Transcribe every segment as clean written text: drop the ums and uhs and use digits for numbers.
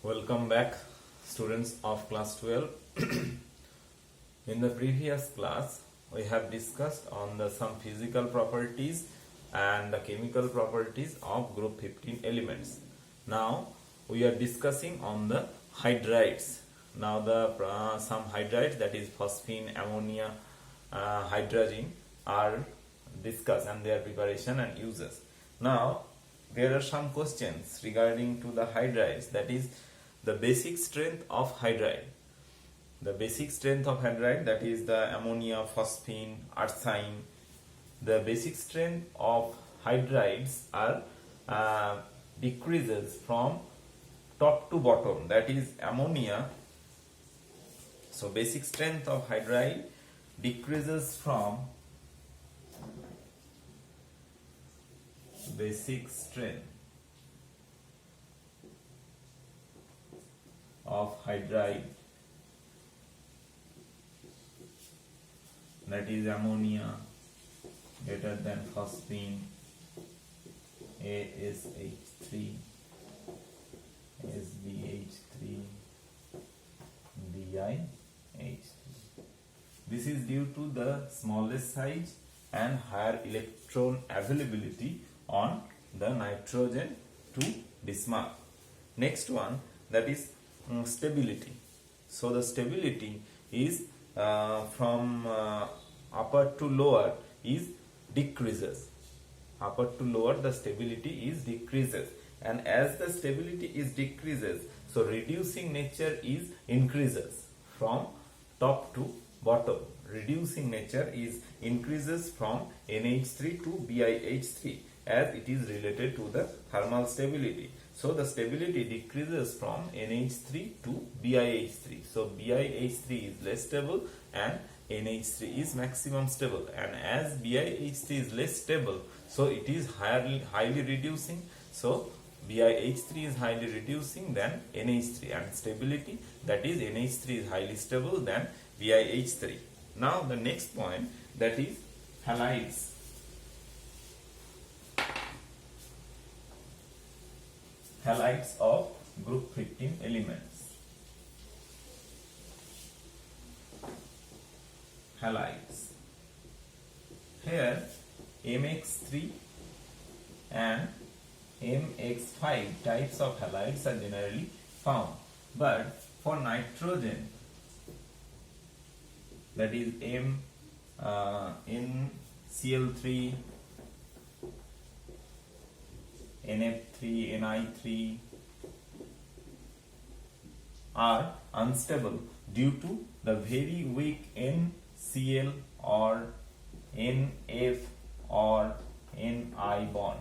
Welcome back, students of class 12. In the previous class, we have discussed on some physical properties and the chemical properties of group 15 elements. Now, we are discussing on the hydrides. Now, some hydrides, that is phosphine, ammonia, hydrogen, are discussed and their preparation and uses. Now, there are some questions regarding to the hydrides, that is the basic strength of hydride. The basic strength of hydride, that is the ammonia, phosphine, arsine. The basic strength of hydrides are decreases from top to bottom, that is ammonia. So basic strength of hydride decreases from basic strength of hydride, that is ammonia greater than phosphine, ASH3, SbH3, DiH3. This is due to the smallest size and higher electron availability on the nitrogen to Bismarck. Next one, that is stability. So the stability is from upper to lower is decreases. Upper to lower, the stability is decreases, and as the stability is decreases, so reducing nature is increases from top to bottom. Reducing nature is increases from NH3 to BiH3 as it is related to the thermal stability. So the stability decreases from NH3 to BiH3. So BiH3 is less stable and NH3 is maximum stable, and as BiH3 is less stable, so it is highly reducing. So BiH3 is highly reducing than NH3, and stability, that is NH3 is highly stable than BiH3. Now the next point, that is halides. Halides of group 15 elements. Halides. Here MX3 and MX5 types of halides are generally found, but for nitrogen, that is NCl3, NF3, Ni3 are unstable due to the very weak NCl or NF or Ni bond.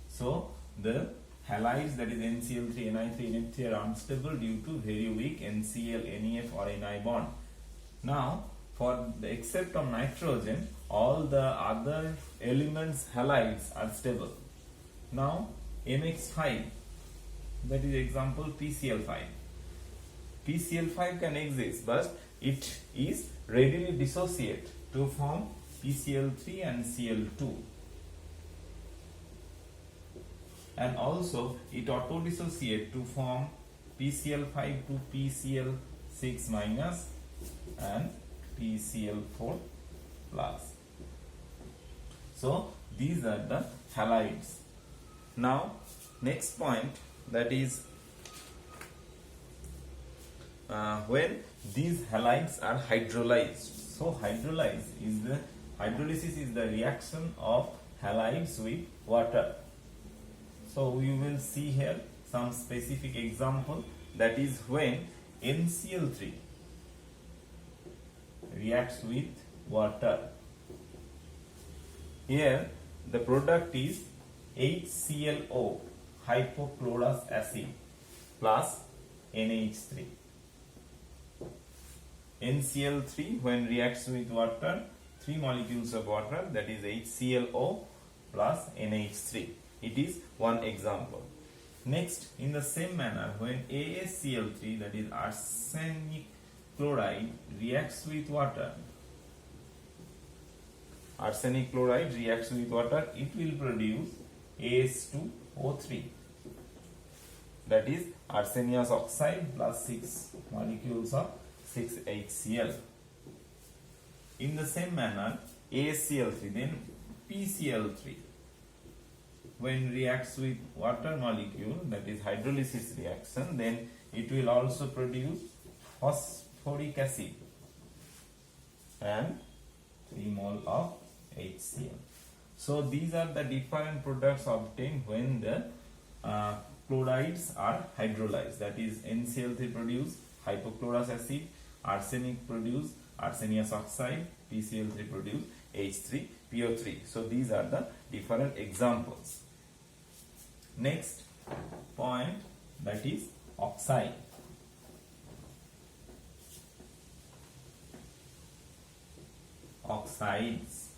So the halides, that is NCl3, Ni3, NF3 are unstable due to very weak NCl, NF or Ni bond. Now for the except of nitrogen, all the other elements halides are stable. Now MX5, that is example PCl5. PCl5 can exist, but it is readily dissociate to form PCl3 and Cl2, and also it auto dissociate to form PCl5 to PCl6 minus and PCl4 plus. So these are the halides. Now next point, that is when these halides are hydrolyzed. So hydrolysis is the reaction of halides with water. So we will see here some specific example, that is when NCl3 reacts with water. Here the product is HClO, hypochlorous acid, plus NH3. NCl3 when reacts with water, 3 molecules of water, that is HClO plus NH3. It is one example. Next, in the same manner, when ASCl3, that is arsenic chloride, reacts with water, arsenic chloride reacts with water, it will produce AS2O3. that is arsenious oxide plus 6 molecules of 6HCl. In the same manner, ASCl3, then PCl3, when reacts with water molecule, that is hydrolysis reaction, then it will also produce phosphoric acid and 3 mole of HCl. So these are the different products obtained when the chlorides are hydrolyzed. That is NCl3 produce hypochlorous acid, arsenic produce arsenious oxide, PCl3 produce H3PO3. So these are the different examples. Next point, that is oxide. Oxides.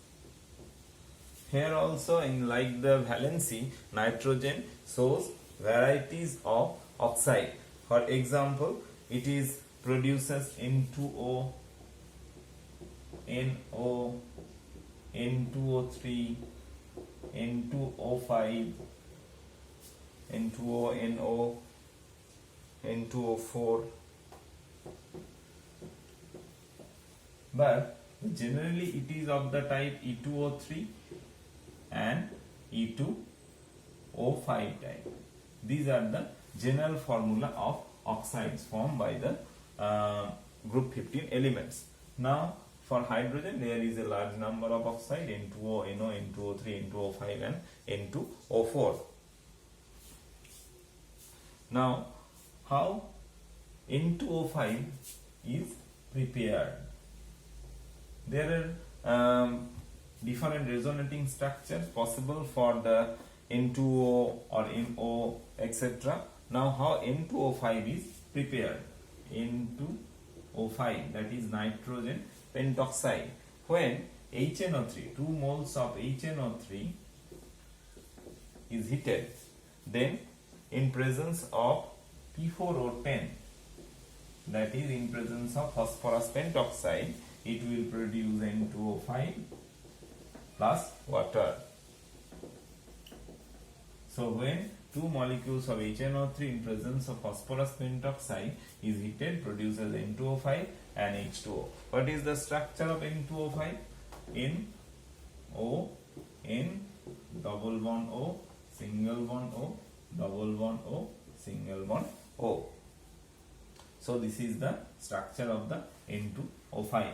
Here also, in like the valency, nitrogen shows varieties of oxide. For example, it is produces N2O, NO, N2O3, N2O5, N2O, NO, N2O4. But generally it is of the type E2O3 and E2O5 type. These are the general formula of oxides formed by the group 15 elements. Now for hydrogen there is a large number of oxide, N2O, NO, N2O3, N2O5 and N2O4. Now how N2O5 is prepared? There are different resonating structures possible for the N2O or NO, etc. Now how N2O5 is prepared? N2O5, that is nitrogen pentoxide. When HNO3, 2 moles of HNO3 is heated, then in presence of P4O10, that is in presence of phosphorus pentoxide, it will produce N2O5 plus water. So when 2 molecules of HNO3 in presence of phosphorus pentoxide is heated, produces N2O5 and H2O. What is the structure of N2O5? NO, N, double bond O, single bond O, double bond O, single bond O. So this is the structure of the N2O5.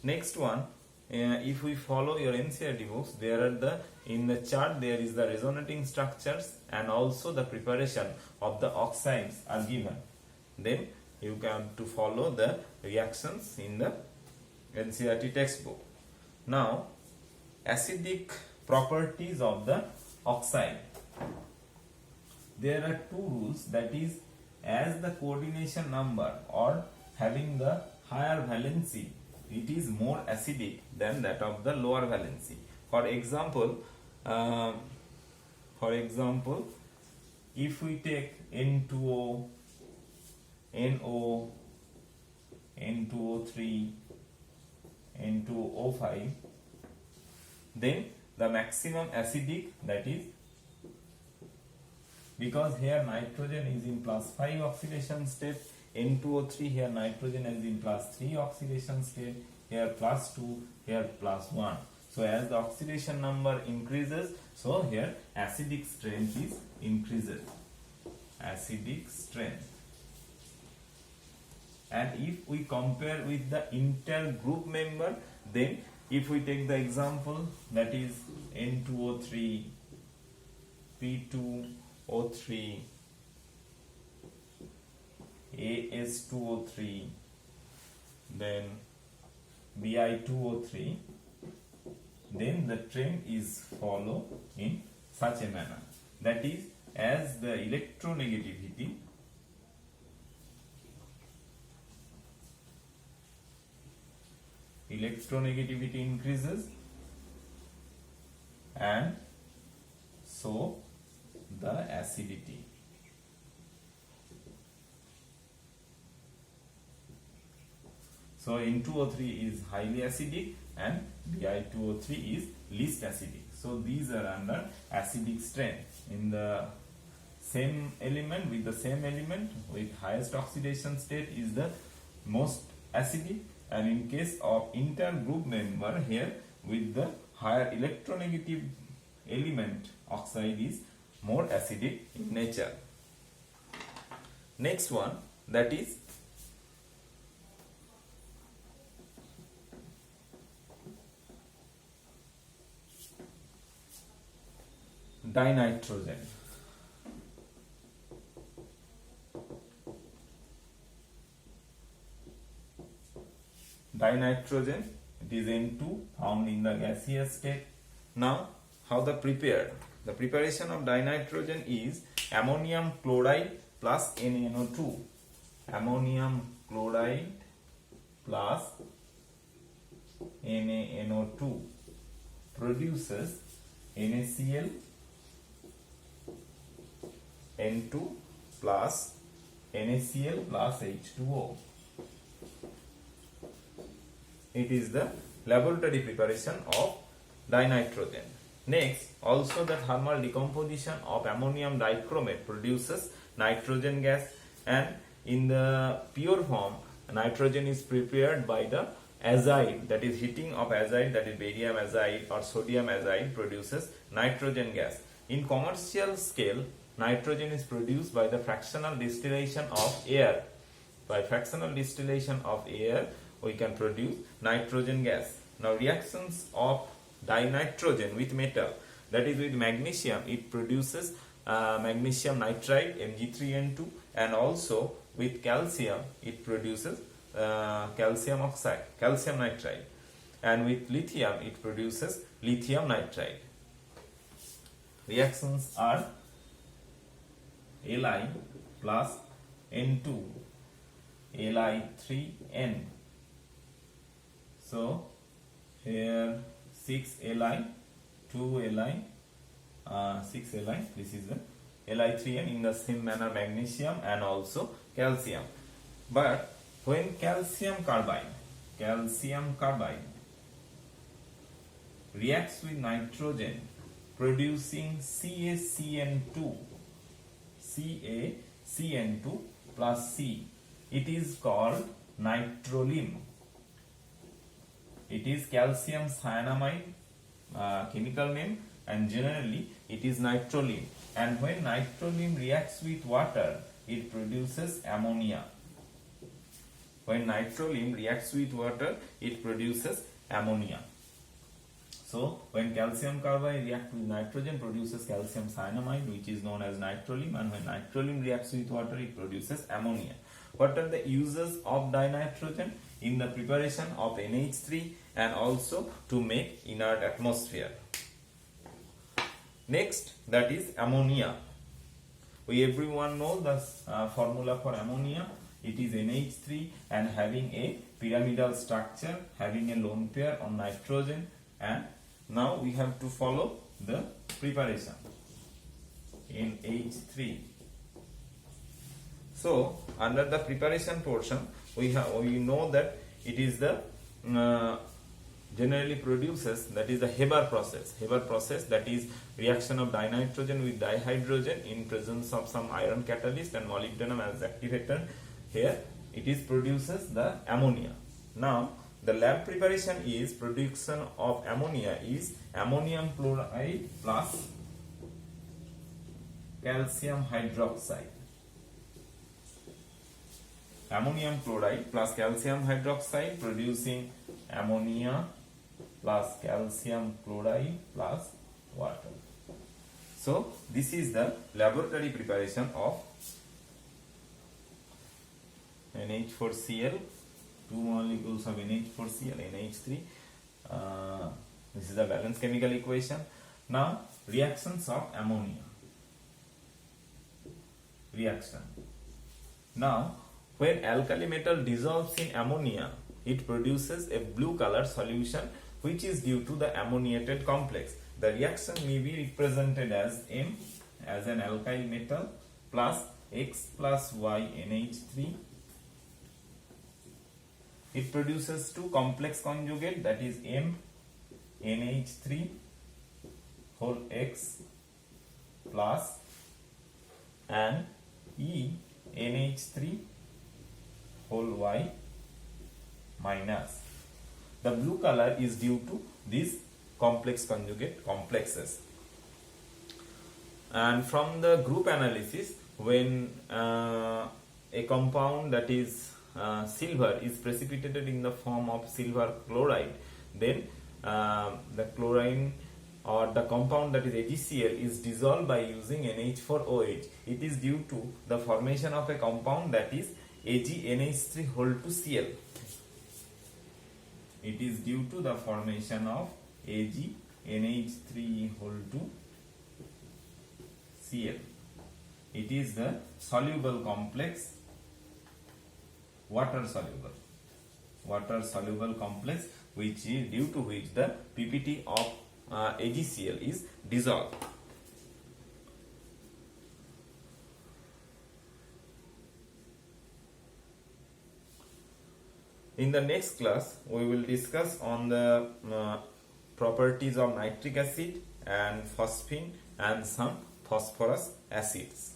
Next one, if we follow your NCERT books, there are in the chart there is the resonating structures and also the preparation of the oxides are given. Then you can to follow the reactions in the NCERT textbook. Now acidic properties of the oxide. There are 2 rules, that is, as the coordination number or having the higher valency, it is more acidic than that of the lower valency. For example, if we take N2O, NO, N2O3, N2O5, then the maximum acidic, that is, because here nitrogen is in +5 oxidation state, N2O3 here nitrogen is in +3 oxidation state, here +2, here +1. So as the oxidation number increases, so here acidic strength is increases. Acidic strength. And if we compare with the intergroup member, then if we take the example, that is N2O3, P2O3, AS2O3, then Bi2O3, then the trend is follow in such a manner. That is, as the electronegativity increases, and so the acidity. So N2O3 is highly acidic and Bi2O3 is least acidic. So these are under acidic strength. In the same element with the same element with highest oxidation state is the most acidic, and in case of intergroup member here with the higher electronegative element, oxide is more acidic in nature. Next one, that is dinitrogen. Dinitrogen, it is N2 found in the gaseous state. Now, how the prepared? The preparation of dinitrogen is ammonium chloride plus NaNO2. Ammonium chloride plus NaNO2 produces NaCl N2 plus NaCl plus H2O. It is the laboratory preparation of dinitrogen. Next, also the thermal decomposition of ammonium dichromate produces nitrogen gas, and in the pure form nitrogen is prepared by the azide, that is heating of azide, that is barium azide or sodium azide produces nitrogen gas. In commercial scale, nitrogen is produced by the fractional distillation of air. By fractional distillation of air, we can produce nitrogen gas. Now, reactions of dinitrogen with metal, that is with magnesium, it produces magnesium nitride Mg3N2, and also with calcium it produces calcium oxide, calcium nitride, and with lithium it produces lithium nitride. Reactions are Li plus N2 Li3N. So here 6 Li, 2 Li, 6 Li, this is the Li3N. In the same manner magnesium and also calcium. But when calcium carbide reacts with nitrogen producing CaCN2 plus C, it is called nitrolim. It is calcium cyanamide chemical name, and generally it is nitrolim. And when nitrolim reacts with water, it produces ammonia. When nitrolim reacts with water, it produces ammonia. So when calcium carbide reacts with nitrogen, produces calcium cyanamide, which is known as nitrolim, and when nitrolim reacts with water, it produces ammonia. What are the uses of dinitrogen? In the preparation of NH3 and also to make inert atmosphere. Next, that is ammonia. We everyone know the formula for ammonia. It is NH3 and having a pyramidal structure, having a lone pair on nitrogen, and now we have to follow the preparation. NH3. So under the preparation portion, we know that it is the generally produces, that is the Haber process. Haber process, that is reaction of dinitrogen with dihydrogen in presence of some iron catalyst and molybdenum as activator. Here it is produces the ammonia. Now the lab preparation is production of ammonia is ammonium chloride plus calcium hydroxide. Ammonium chloride plus calcium hydroxide producing ammonia plus calcium chloride plus water. So this is the laboratory preparation of NH4Cl, two molecules of NH4Cl, NH3. This is the valence chemical equation. Now reactions of ammonia. Reaction. Now when alkali metal dissolves in ammonia, it produces a blue color solution which is due to the ammoniated complex. The reaction may be represented as M as an alkyl metal plus X plus Y NH3. It produces two complex conjugate, that is M NH3 whole X plus and ENH3 whole Y minus. The blue color is due to these complex conjugate complexes. And from the group analysis, when a compound that is silver is precipitated in the form of silver chloride, then the chlorine or the compound that is AgCl is dissolved by using NH4OH. It is due to the formation of a compound that is AgNH3 whole to Cl. It is due to the formation of AgNH3 whole to Cl. It is the soluble complex, water soluble complex, which is due to which the PPT of AgCl is dissolved. In the next class, we will discuss on the properties of nitric acid and phosphine and some phosphorus acids.